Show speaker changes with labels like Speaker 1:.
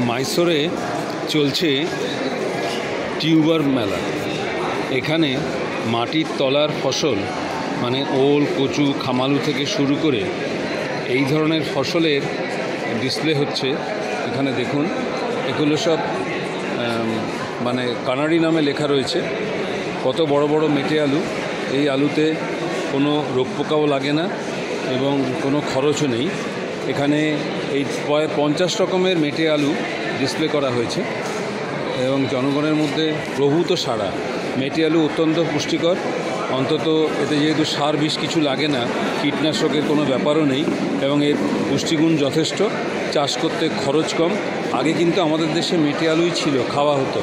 Speaker 1: মাইসোরে চলছে টিউবার মেলা। এখানে মাটির তলার ফসল মানে ওল, কচু, খামালু থেকে শুরু করে এই ধরনের ফসলের ডিসপ্লে হচ্ছে। এখানে দেখুন, এগুলো সব মানে কানাডি নামে লেখা রয়েছে। কত বড় বড় মেটে আলু। এই আলুতে কোনো রোগ পোকাও লাগে না এবং কোনো খরচও নেই। এখানে এই প্রায় 50 রকমের মেটে আলু ডিসপ্লে করা হয়েছে এবং জনগণের মধ্যে প্রভূত সাড়া। মেটে আলু অত্যন্ত পুষ্টিকর, অন্তত এতে যেহেতু সার বিষ কিছু লাগে না, কীটনাশকের কোনো ব্যাপারও নেই এবং এর পুষ্টিগুণ যথেষ্ট। চাষ করতে খরচ কম। আগে কিন্তু আমাদের দেশে মেটে আলুই ছিল, খাওয়া হতো।